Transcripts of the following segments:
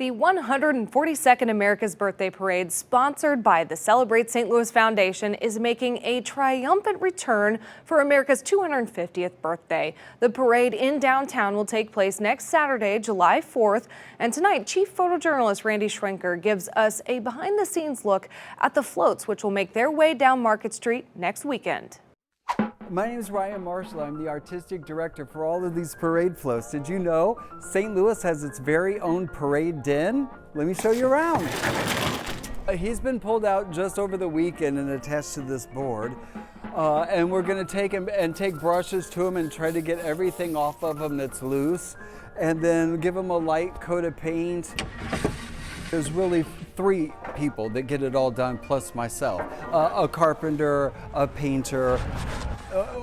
The 142nd America's Birthday Parade, sponsored by the Celebrate St. Louis Foundation, is making a triumphant return for America's 250th birthday. The parade in downtown will take place next Saturday, July 4th. And tonight, Chief Photojournalist Randy Schwenker gives us a behind-the-scenes look at the floats, which will make their way down Market Street next weekend. My name is Ryan Marshall. I'm the artistic director for all of these parade floats. Did you know St. Louis has its very own parade den? Let me show you around. He's been pulled out just over the weekend and attached to this board. And we're going to take him and take brushes to him and try to get everything off of him that's loose, and then give him a light coat of paint. There's really 3 people that get it all done, plus myself. A carpenter, a painter,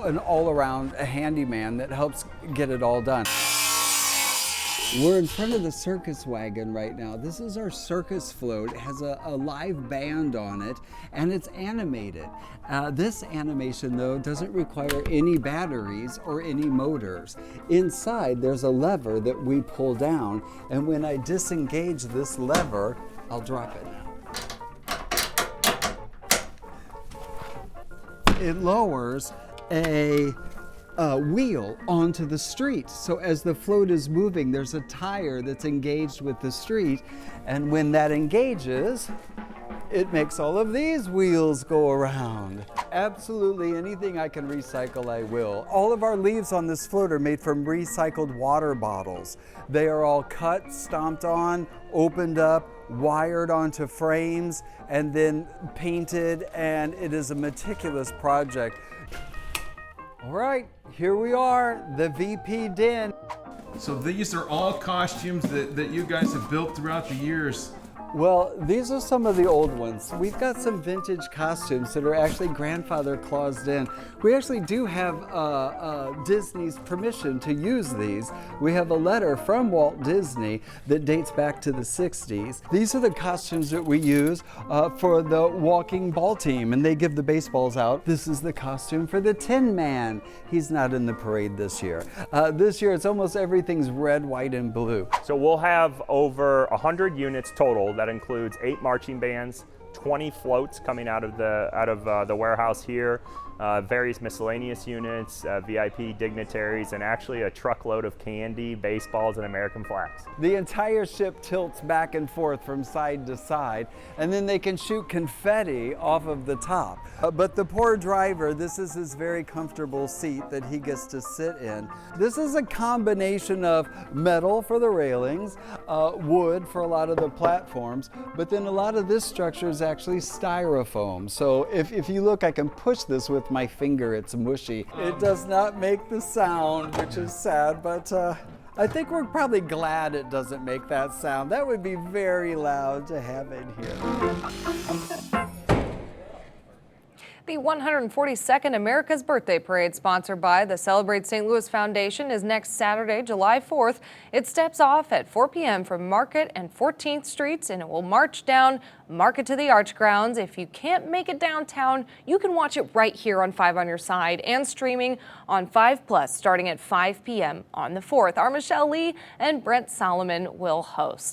an all-around handyman that helps get it all done. We're in front of the circus wagon right now. This is our circus float. It has a live band on it, and it's animated. This animation, though, doesn't require any batteries or any motors. Inside, there's a lever that we pull down, and when I disengage this lever, I'll drop it. It lowers a wheel onto the street. So as the float is moving, there's a tire that's engaged with the street, and when that engages, it makes all of these wheels go around. Absolutely anything I can recycle, I will. All of our leaves on this float are made from recycled water bottles. They are all cut, stomped on, opened up, wired onto frames, and then painted, and it is a meticulous project. All right, here we are, the VP Den. So these are all costumes that you guys have built throughout the years. Well, these are some of the old ones. We've got some vintage costumes that are actually grandfather claused in. We actually do have Disney's permission to use these. We have a letter from Walt Disney that dates back to the 60s. These are the costumes that we use for the walking ball team, and they give the baseballs out. This is the costume for the Tin Man. He's not in the parade this year. This year, it's almost everything's red, white, and blue. So we'll have over 100 units total. That includes 8 marching bands, 20 floats coming out of the warehouse here, various miscellaneous units, VIP dignitaries, and actually a truckload of candy, baseballs, and American flags. The entire ship tilts back and forth from side to side, and then they can shoot confetti off of the top. But the poor driver, this is his very comfortable seat that he gets to sit in. This is a combination of metal for the railings, wood for a lot of the platforms, but then a lot of this structure is actually styrofoam. So if you look, I can push this with my finger, it's mushy. It does not make the sound, which is sad, but I think we're probably glad it doesn't make that sound. That would be very loud to have in here. The 142nd America's Birthday Parade, sponsored by the Celebrate St. Louis Foundation, is next Saturday, July 4th. It steps off at 4 p.m. from Market and 14th Streets, and it will march down Market to the Arch Grounds. If you can't make it downtown, you can watch it right here on 5 on Your Side and streaming on 5+ starting at 5 p.m. on the 4th. Our Michelle Lee and Brent Solomon will host.